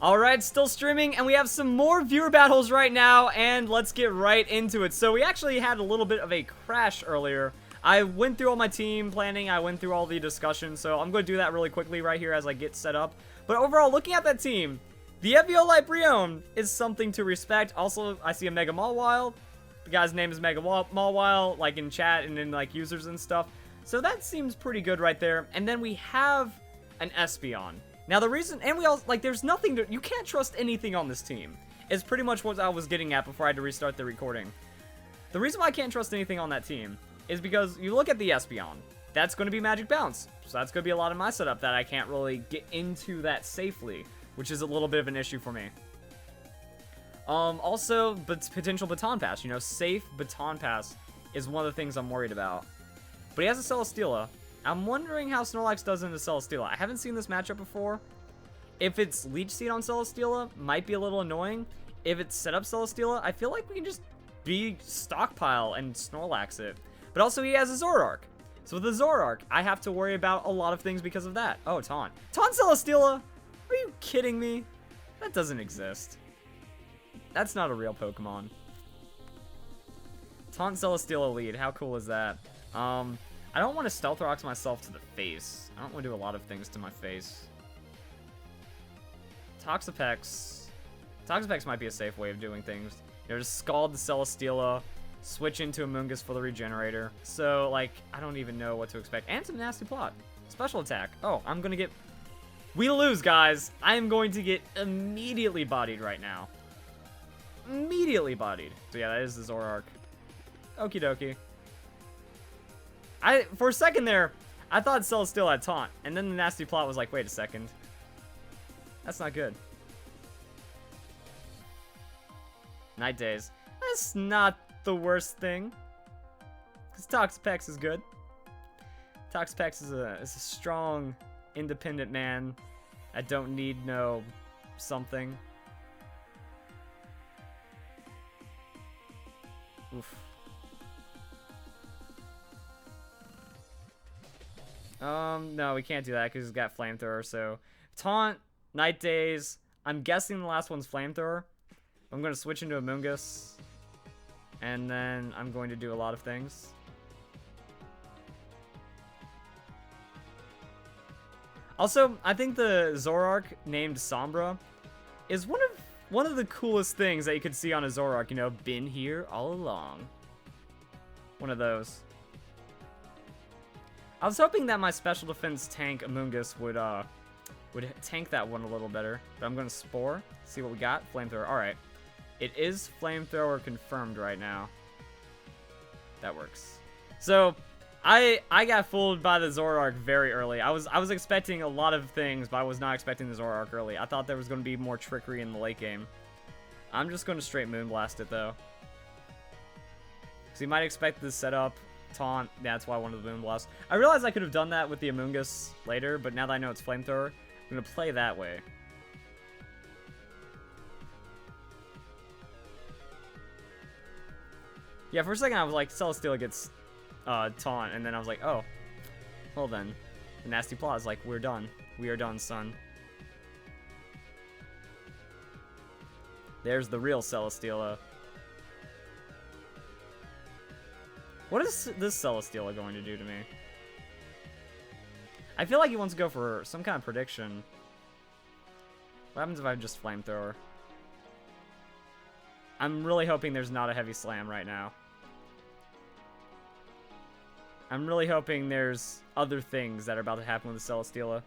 Alright, still streaming, and we have some more viewer battles right now, and let's get right into it. So we actually had a little bit of a crash earlier. I went through all my team planning, I went through all the discussion, so I'm going to do that really quickly right here as I get set up. But overall, looking at that team, the Eviolite Brion is something to respect. Also, I see a Mega Mawile. The guy's name is Mega Mawile, like in chat and in like users and stuff. So that seems pretty good right there. And then we have an Espeon. Now the reason, and we all, like, there's nothing to, you can't trust anything on this team. Is pretty much what I was getting at before I had to restart the recording. The reason why I can't trust anything on that team is because you look at the Espeon. That's going to be Magic Bounce. So that's going to be a lot of my setup that I can't really get into that safely, which is a little bit of an issue for me. Also, but potential Baton Pass. You know, safe Baton Pass is one of the things I'm worried about. But he has a Celesteela. I'm wondering how Snorlax does into Celesteela. I haven't seen this matchup before. If it's Leech Seed on Celesteela, might be a little annoying. If it's set up Celesteela, I feel like we can just be stockpile and Snorlax it. But also he has a Zoroark. So with the Zoroark, I have to worry about a lot of things because of that. Oh, Taunt. Taunt Celesteela? Are you kidding me? That doesn't exist. That's not a real Pokemon. Taunt Celesteela lead. How cool is that? I don't want to Stealth Rocks myself to the face. I don't want to do a lot of things to my face. Toxapex. Toxapex might be a safe way of doing things. You know, just Scald the Celesteela, switch into Amoonguss for the Regenerator. So, like, I don't even know what to expect. And some nasty plot. Special attack. Oh, I'm going to get... We lose, guys. I am going to get immediately bodied right now. Immediately bodied. So yeah, that is the Zoroark. Okie dokie. For a second there, I thought Celesteela had Taunt, and then the nasty plot was like, wait a second. That's not good. Night Days. That's not the worst thing. Because Toxapex is good. Toxapex is a strong, independent man. I don't need no something. Oof. No, we can't do that because he's got Flamethrower, so... Taunt, Night Days. I'm guessing the last one's Flamethrower. I'm going to switch into Amoonguss. And then I'm going to do a lot of things. Also, I think the Zoroark named Sombra is one of the coolest things that you could see on a Zoroark, you know, been here all along. One of those. I was hoping that my special defense tank Amoonguss would tank that one a little better. But I'm going to Spore, see what we got. Flamethrower, alright. It is Flamethrower confirmed right now. That works. So, I got fooled by the Zoroark very early. I was expecting a lot of things, but I was not expecting the Zoroark early. I thought there was going to be more trickery in the late game. I'm just going to straight Moonblast it, though. Because you might expect this setup, Taunt, that's why I wanted the Moonblast. I realized I could have done that with the Amoonguss later, but now that I know it's Flamethrower, I'm going to play that way. Yeah, for a second I was like, Celesteela gets Taunt, and then I was like, oh, well then. The nasty plot is like, we're done. We are done, son. There's the real Celesteela. What is this Celesteela going to do to me? I feel like he wants to go for some kind of prediction. What happens if I just Flamethrower? I'm really hoping there's not a Heavy Slam right now. I'm really hoping there's other things that are about to happen with the Celesteela.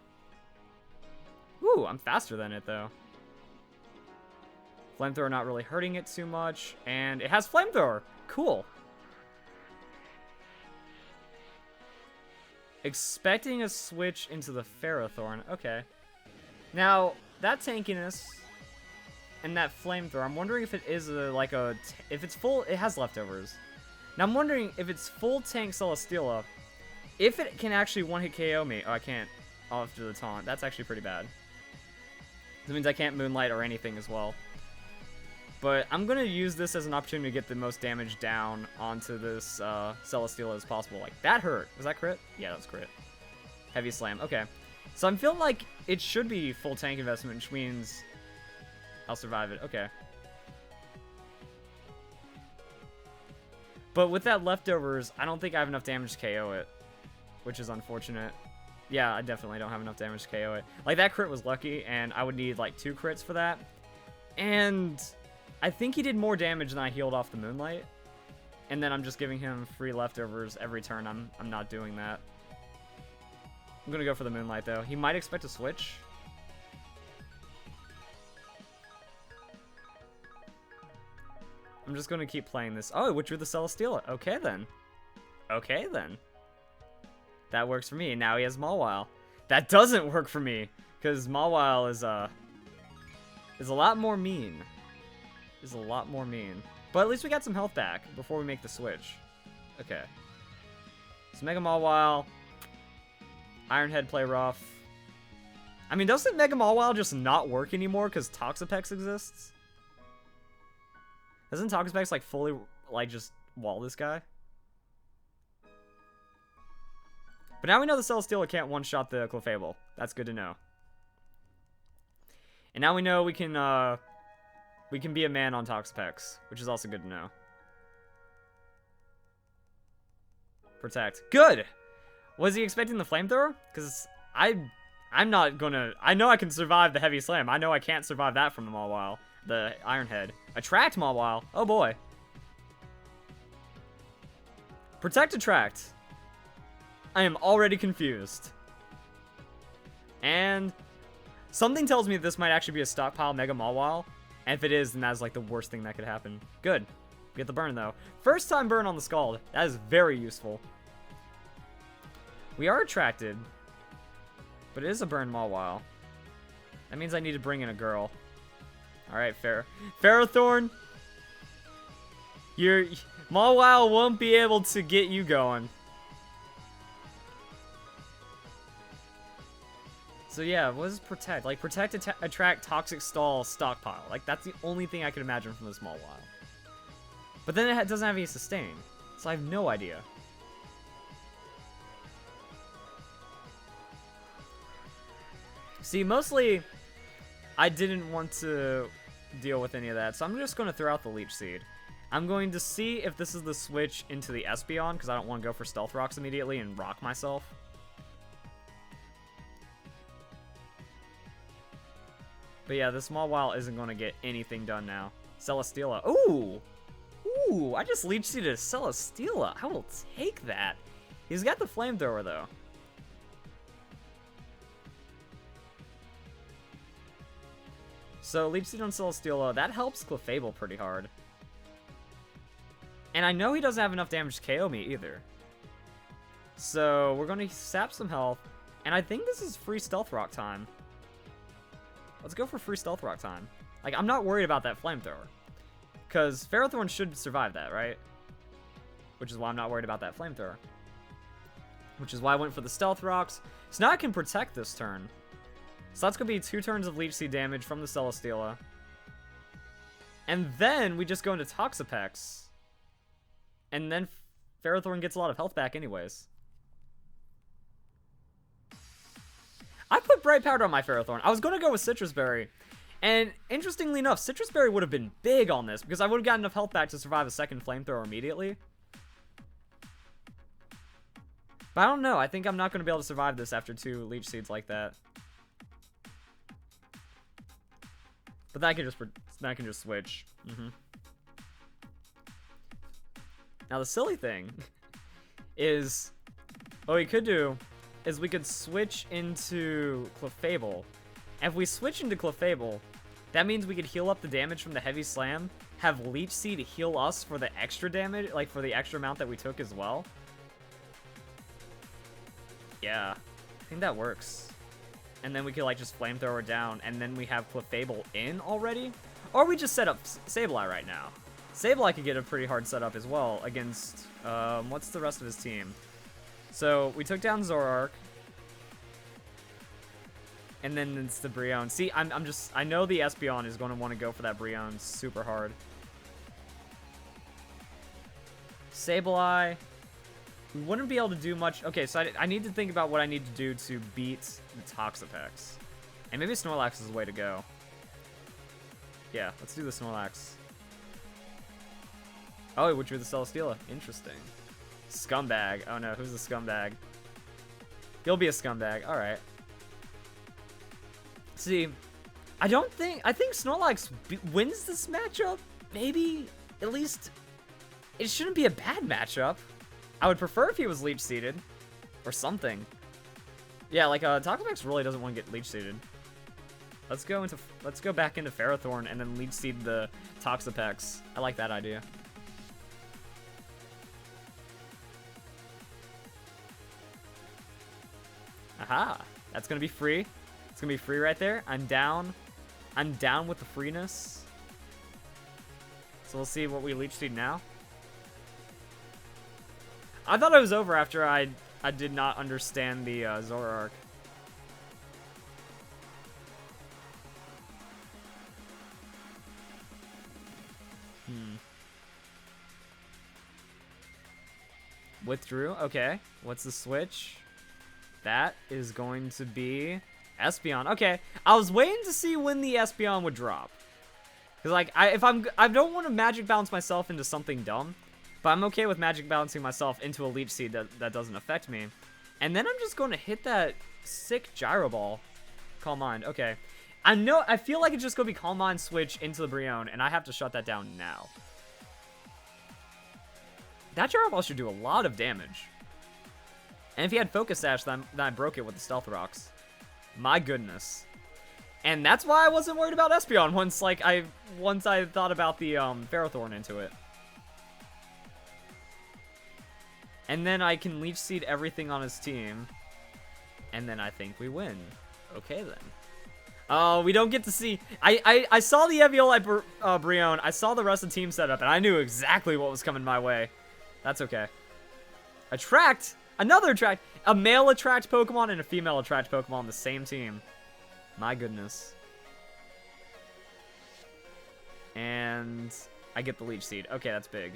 Ooh, I'm faster than it, though. Flamethrower not really hurting it too much, and it has Flamethrower. Cool. Expecting a switch into the Ferrothorn. Okay. Now, that tankiness and that Flamethrower, I'm wondering if it is if it's full, it has leftovers. Now, I'm wondering if it's full tank Celesteela, if it can actually one-hit KO me. Oh, I can't. After the taunt. That's actually pretty bad. That means I can't Moonlight or anything as well. But I'm going to use this as an opportunity to get the most damage down onto this Celesteela as possible. Like, that hurt. Was that crit? Yeah, that was crit. Heavy Slam. Okay. So I'm feeling like it should be full tank investment, which means I'll survive it. Okay. But with that leftovers, I don't think I have enough damage to KO it, which is unfortunate. Yeah, I definitely don't have enough damage to KO it. Like, that crit was lucky, and I would need, like, 2 crits for that. And I think he did more damage than I healed off the Moonlight. And then I'm just giving him free leftovers every turn. I'm not doing that. I'm going to go for the Moonlight, though. He might expect a switch. I'm just going to keep playing this. Oh, which withdrew the Celesteela. Okay, then. Okay, then. That works for me. And now he has Mawile. That doesn't work for me, because Mawile is a lot more mean. Is a lot more mean. But at least we got some health back before we make the switch. Okay. So Mega Mawile. Ironhead play rough. I mean, doesn't Mega Mawile just not work anymore because Toxapex exists? Doesn't Toxapex, like, fully, like, just wall this guy? But now we know the Celesteela can't one-shot the Clefable. That's good to know. And now we know we can be a man on Toxapex, which is also good to know. Protect. Good! Was he expecting the Flamethrower? Because I'm not gonna... I know I can survive the Heavy Slam. I know I can't survive that from the Mawile. The Ironhead. Attract Mawile. Oh boy. Protect, Attract. I am already confused. And something tells me that this might actually be a stockpile Mega Mawile. And if it is, then that's like the worst thing that could happen. Good. Get the burn though. First time burn on the Scald. That is very useful. We are attracted. But it is a burn Mawile. That means I need to bring in a girl. Alright, Ferrothorn. Your Mawile won't be able to get you going. So yeah, what is Protect? Like, Protect, Attract, Toxic Stall, Stockpile. Like, that's the only thing I can imagine from this Mawile. But then it doesn't have any Sustain. So I have no idea. See, mostly, I didn't want to deal with any of that, so I'm just going to throw out the Leech Seed. I'm going to see if this is the switch into the Espeon, because I don't want to go for Stealth Rocks immediately and rock myself. But yeah, this Mawile isn't going to get anything done now. Celesteela. Ooh! Ooh, I just Leech Seeded a Celesteela. I will take that. He's got the Flamethrower, though. So, Leech Seed on Celesteela, that helps Clefable pretty hard. And I know he doesn't have enough damage to KO me either. So, we're going to sap some health. And I think this is free Stealth Rock time. Let's go for free Stealth Rock time. Like, I'm not worried about that Flamethrower. Because Ferrothorn should survive that, right? Which is why I'm not worried about that Flamethrower. Which is why I went for the Stealth Rocks. So now I can protect this turn. So that's going to be 2 turns of Leech Seed damage from the Celesteela. And then we just go into Toxapex. And then Ferrothorn gets a lot of health back anyways. I put Bright Powder on my Ferrothorn. I was going to go with Citrus Berry. And interestingly enough, Citrus Berry would have been big on this, because I would have gotten enough health back to survive a second Flamethrower immediately. But I don't know. I think I'm not going to be able to survive this after 2 Leech Seeds like that. But then I can just switch. Now the silly thing is, what we could do is we could switch into Clefable. And if we switch into Clefable, that means we could heal up the damage from the Heavy Slam, have Leech Seed heal us for the extra damage, like for the extra amount that we took as well. Yeah, I think that works. And then we could like just Flamethrower down, and then we have Clefable in already. Or we just set up Sableye right now. Sableye could get a pretty hard setup as well against, what's the rest of his team? So, we took down Zoroark. And then it's the Brion. See, I know the Espeon is going to want to go for that Brion super hard. Sableye. We wouldn't be able to do much. Okay, so I need to think about what I need to do to beat the Toxapex. And maybe Snorlax is the way to go. yeah. Let's do the Snorlax. Oh, which was the Celesteela. Interesting. Scumbag. Oh no, who's the scumbag? He'll be a scumbag. Alright. See, I think Snorlax wins this matchup. Maybe, at least, it shouldn't be a bad matchup. I would prefer if he was Leech Seeded. Or something. Yeah, like, Toxapex really doesn't want to get Leech Seeded. Let's go back into Ferrothorn and then Leech Seed the Toxapex. I like that idea. Aha! That's gonna be free. It's gonna be free right there. I'm down. I'm down with the freeness. So we'll see what we Leech Seed now. I thought it was over after I did not understand the Zoroark. Withdrew. Okay. What's the switch? That is going to be Espeon. Okay. I was waiting to see when the Espeon would drop. Because, like, I don't want to Magic Bounce myself into something dumb. But I'm okay with Magic Bouncing myself into a Leech Seed that doesn't affect me. And then I'm just going to hit that sick Gyro Ball. Calm Mind. Okay. I feel like it's just going to be Calm Mind switch into the Brion. And I have to shut that down now. That Gyro Ball should do a lot of damage. And if he had Focus Sash, then I broke it with the Stealth Rocks. My goodness. And that's why I wasn't worried about Espeon once I thought about the Ferrothorn into it. And then I can Leech Seed everything on his team. And then I think we win. Okay, then. Oh, we don't get to see... I saw the Eviolite Brion. I saw the rest of the team setup, and I knew exactly what was coming my way. That's okay. Attract! Another Attract! A male Attract Pokemon and a female Attract Pokemon on the same team. My goodness. And I get the Leech Seed. Okay, that's big.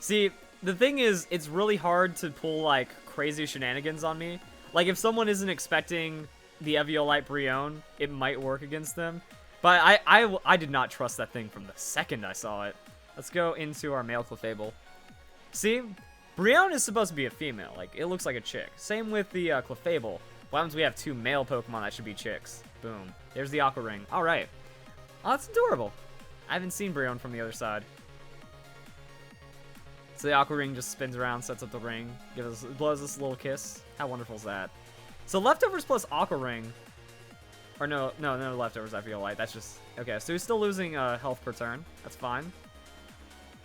See, the thing is, it's really hard to pull, like, crazy shenanigans on me. Like, if someone isn't expecting the Eviolite Brion, it might work against them. But I did not trust that thing from the second I saw it. Let's go into our male Clefable. See, Brion is supposed to be a female. Like, it looks like a chick. Same with the Clefable. What happens if we have two male Pokemon that should be chicks? Boom. There's the Aqua Ring. All right. Oh, that's adorable. I haven't seen Brion from the other side. So the Aqua Ring just spins around, sets up the ring, blows us a little kiss. How wonderful is that? So leftovers plus Aqua Ring. Or no leftovers, I feel like. That's just... Okay, so he's still losing health per turn. That's fine.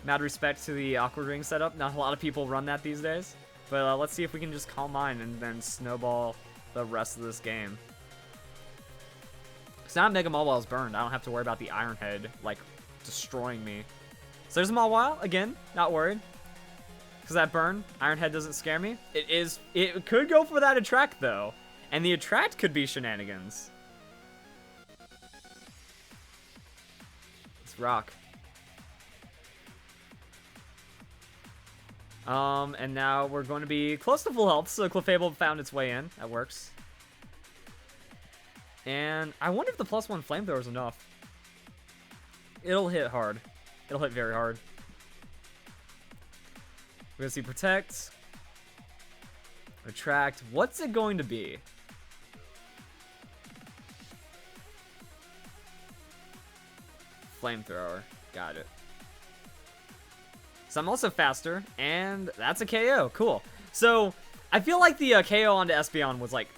Mad respect to the Aqua Ring setup. Not a lot of people run that these days. But let's see if we can just Calm Mind and then snowball the rest of this game. Because now Mega Mawile is burned. I don't have to worry about the Iron Head, like, destroying me. So there's a Mawile. Again, not worried. Because that burn, Iron Head doesn't scare me. It could go for that Attract, though. And the Attract could be shenanigans. Let's rock. And now we're going to be close to full health, so Clefable found its way in. That works. And I wonder if the +1 Flamethrower is enough. It'll hit hard. It'll hit very hard. We're going to see Protect. Attract. What's it going to be? Flamethrower. Got it. So I'm also faster, and that's a KO. Cool. So I feel like the KO onto Espeon was like,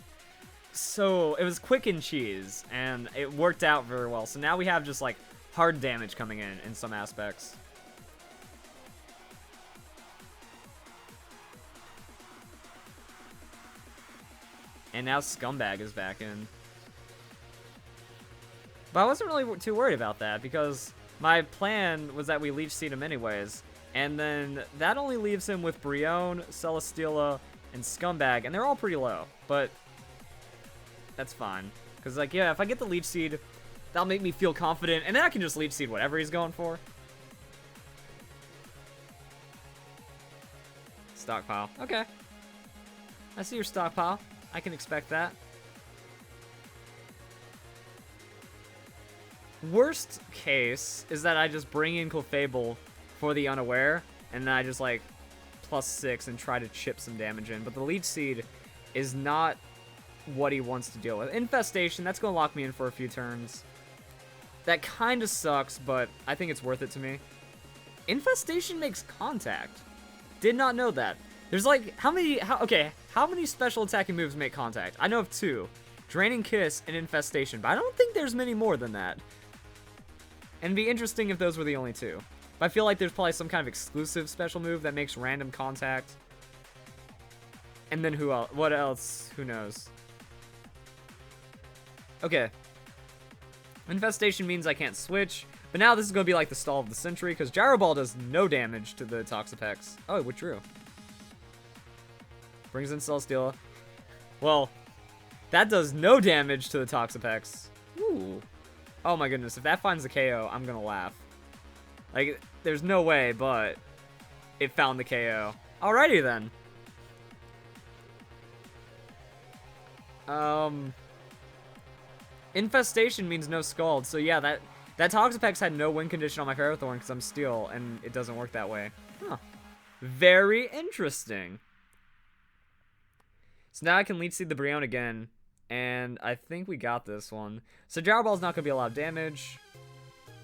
so it was quick and cheese, and it worked out very well. So now we have just like hard damage coming in some aspects. And now Scumbag is back in. But I wasn't really too worried about that, because my plan was that we Leech Seed him anyways. And then that only leaves him with Brion, Celesteela, and Scumbag, and they're all pretty low. But that's fine. Because, like, yeah, if I get the Leech Seed, that'll make me feel confident, and then I can just Leech Seed whatever he's going for. Stockpile. Okay. I see your stockpile. I can expect that. Worst case is that I just bring in Clefable for the unaware, and then I just, like, +6 and try to chip some damage in. But the Leech Seed is not what he wants to deal with. Infestation, that's going to lock me in for a few turns. That kind of sucks, but I think it's worth it to me. Infestation makes contact. Did not know that. There's like, how many special attacking moves make contact? I know of 2. Draining Kiss and Infestation, but I don't think there's many more than that. And it'd be interesting if those were the only 2. But I feel like there's probably some kind of exclusive special move that makes random contact. And then who else? What else? Who knows? Okay. Infestation means I can't switch. But now this is going to be like the stall of the century, because Gyro Ball does no damage to the Toxapex. Oh, it withdrew. Brings in Celesteela. Well, that does no damage to the Toxapex. Ooh. Oh my goodness, if that finds the KO, I'm going to laugh. Like, there's no way, but it found the KO. Alrighty then. Infestation means no Scald, so yeah, that Toxapex had no win condition on my Ferrothorn because I'm Steel, and it doesn't work that way. Huh. Very interesting. So now I can Leech Seed the Brion again, and I think we got this one. So Gyro Ball's not going to be a lot of damage.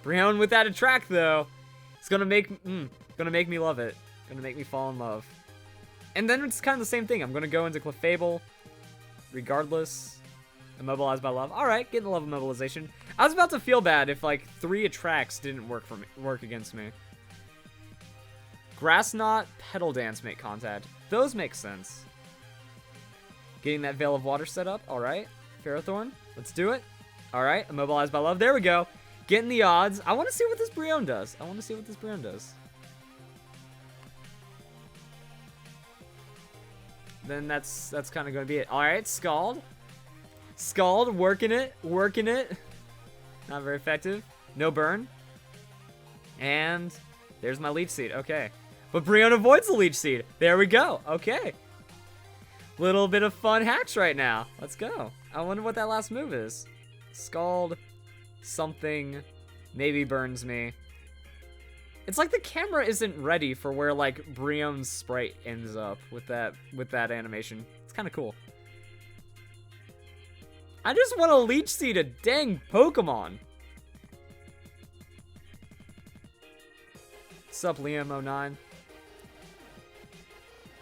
Brion with that Attract, though. It's going to make me love it. Going to make me fall in love. And then it's kind of the same thing. I'm going to go into Clefable, regardless. Immobilized by love. Alright, getting the love of mobilization. I was about to feel bad if like 3 attracts didn't work against me. Grass Knot, Petal Dance make contact. Those make sense. Getting that Veil of Water set up. Alright. Ferrothorn. Let's do it. Alright. Immobilized by love. There we go. Getting the odds. I want to see what this Brion does. Then that's kind of going to be it. Alright. Scald. Scald, working it. Not very effective. No burn. And there's my Leech Seed. Okay. But Brion avoids the Leech Seed. There we go. Okay. Little bit of fun hacks right now. Let's go. I wonder what that last move is. Scald, something, maybe burns me. It's like the camera isn't ready for where like Brion's sprite ends up with that animation. It's kind of cool. I just want to Leech Seed a dang Pokemon. Sup, Liam09.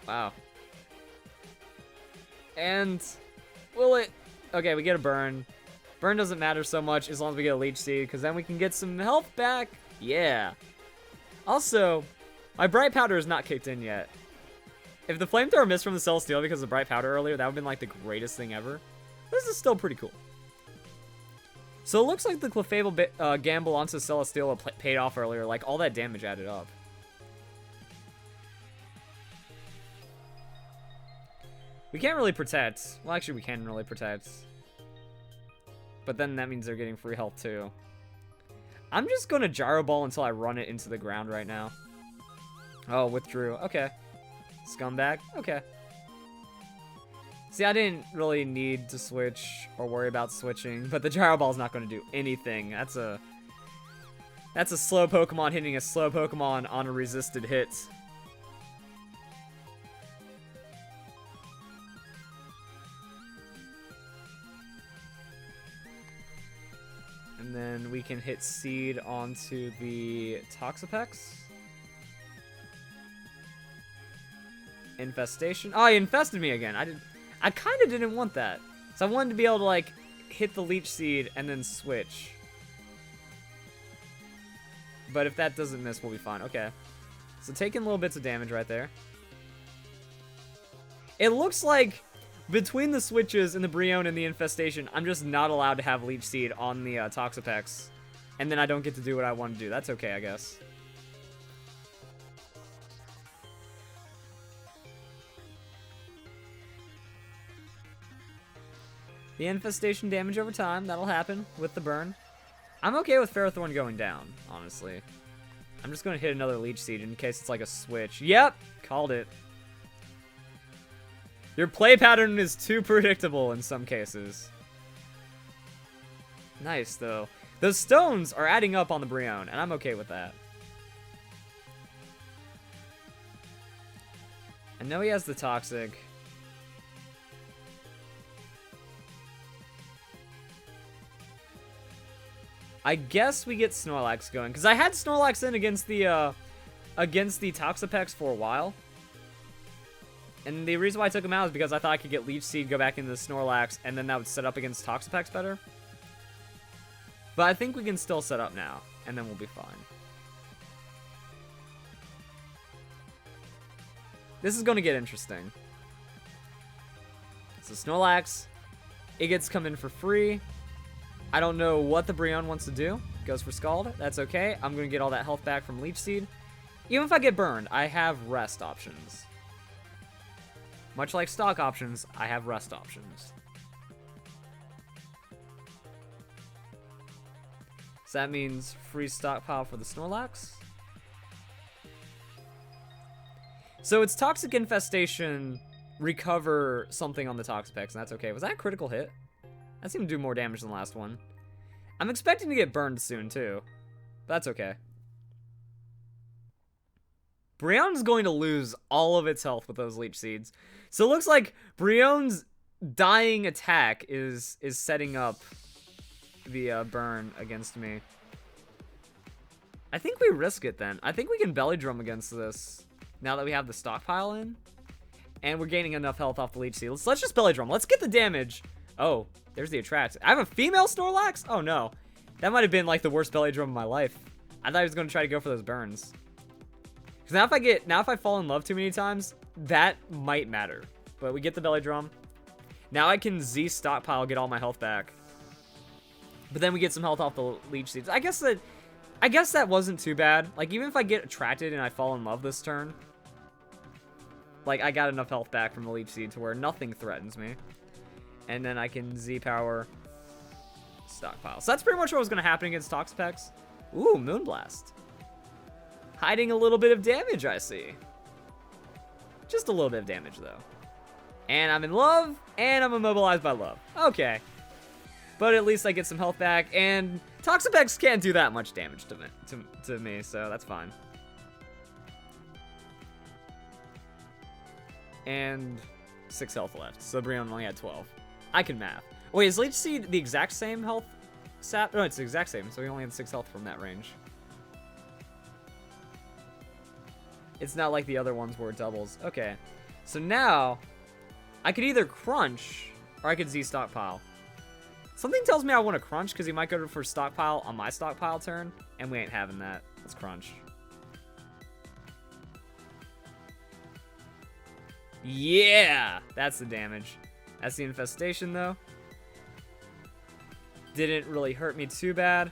Wow. And will it? Okay, we get a burn. Burn doesn't matter so much as long as we get a Leech Seed, because then we can get some health back. Yeah. Also, my Bright Powder is not kicked in yet. If the Flamethrower missed from the Celesteela because of Bright Powder earlier, that would have been like the greatest thing ever. This is still pretty cool. So it looks like the Clefable gamble onto Celesteela paid off earlier. Like, all that damage added up. We can't really protect. Well, actually, we can really protect. But then that means they're getting free health, too. I'm just going to Gyro Ball until I run it into the ground right now. Oh, withdrew. Okay. Scumbag. Okay. See, I didn't really need to switch or worry about switching, but the Gyro Ball's not going to do anything. That's a slow Pokemon hitting a slow Pokemon on a resisted hit. And then we can hit Seed onto the Toxapex. Infestation. Oh, he infested me again. I kind of didn't want that. So I wanted to be able to, like, hit the Leech Seed and then switch. But if that doesn't miss, we'll be fine. Okay. So taking little bits of damage right there. It looks like between the switches and the Brion and the Infestation, I'm just not allowed to have Leech Seed on the Toxapex. And then I don't get to do what I want to do. That's okay, I guess. The Infestation damage over time, that'll happen with the burn. I'm okay with Ferrothorn going down, honestly. I'm just going to hit another Leech Seed in case it's like a switch. Yep, called it. Your play pattern is too predictable in some cases. Nice, though. Those stones are adding up on the Brion, and I'm okay with that. I know he has the Toxic. I guess we get Snorlax going, because I had Snorlax in against the Toxapex for a while. And the reason why I took him out is because I thought I could get Leech Seed, go back into the Snorlax, and then that would set up against Toxapex better. But I think we can still set up now, and then we'll be fine. This is going to get interesting. So Snorlax, it gets come in for free. I don't know what the Brion wants to do. Goes for Scald. That's okay. I'm going to get all that health back from Leech Seed. Even if I get burned, I have rest options. Much like stock options, I have rest options. So that means free stockpile for the Snorlax. So it's Toxic Infestation, recover something on the Toxapex, and that's okay. Was that a critical hit? That seemed to do more damage than the last one. I'm expecting to get burned soon, too. But that's okay. Brion's going to lose all of its health with those Leech Seeds. So it looks like Brion's dying attack is setting up the burn against me. I think we risk it then. I think we can Belly Drum against this now that we have the stockpile in. And we're gaining enough health off the Leech Seed. Let's just Belly Drum. Let's get the damage. Oh, there's the Attract. I have a female Snorlax? Oh no. That might have been like the worst Belly Drum of my life. I thought I was going to try to go for those burns. Because now if I fall in love too many times, that might matter. But we get the Belly Drum. Now I can Z stockpile, get all my health back. But then we get some health off the Leech Seeds. I guess that wasn't too bad. Like, even if I get attracted and I fall in love this turn, like, I got enough health back from the Leech Seed to where nothing threatens me. And then I can Z-Power stockpile. So that's pretty much what was going to happen against Toxapex. Ooh, Moonblast. Hiding a little bit of damage, I see. Just a little bit of damage, though. And I'm in love, and I'm immobilized by love. Okay. But at least I get some health back, and Toxapex can't do that much damage to me, so that's fine. And 6 health left, so Brion only had 12. I can math. Wait, is Leech Seed the exact same health sap? No, it's the exact same, so he only had 6 health from that range. It's not like the other ones where it doubles. Okay, so now I could either crunch or I could Z stockpile. Something tells me I want to crunch because he might go for stockpile on my stockpile turn, and we ain't having that. Let's crunch. Yeah, that's the damage. That's the infestation, though. Didn't really hurt me too bad.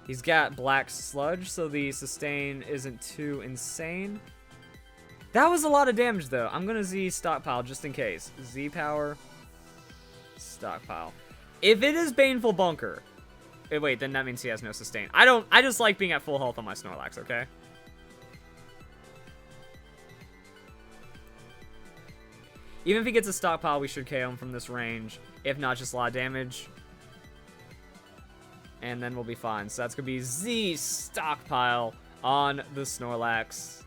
He's got Black Sludge, so the sustain isn't too insane. That was a lot of damage, though. I'm going to Z stockpile just in case. Z power, stockpile. If it is Baneful Bunker, wait, then that means he has no sustain. I just like being at full health on my Snorlax, okay? Even if he gets a stockpile, we should KO him from this range. If not, just a lot of damage. And then we'll be fine. So that's going to be Z stockpile on the Snorlax.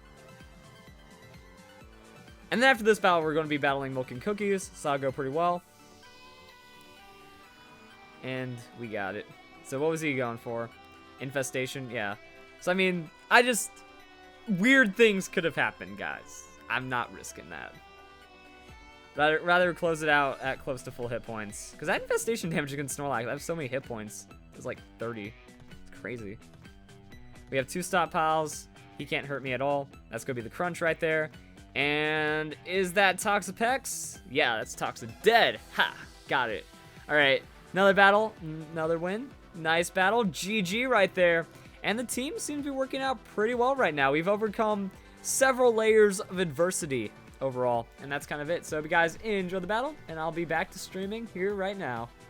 And then after this battle, we're going to be battling Milk and Cookies. So that'll go pretty well. And we got it. So what was he going for? Infestation? Yeah. So, I mean, weird things could have happened, guys. I'm not risking that. Rather close it out at close to full hit points. Because that infestation damage against Snorlax, I have so many hit points. It's like 30. It's crazy. We have 2 stockpiles. He can't hurt me at all. That's going to be the crunch right there. And is that Toxapex? Yeah, that's Toxa dead. Ha! Got it. Alright. Another battle. Another win. Nice battle. GG right there. And the team seems to be working out pretty well right now. We've overcome several layers of adversity overall, and that's kind of it. So if you guys enjoyed the battle, and I'll be back to streaming here right now.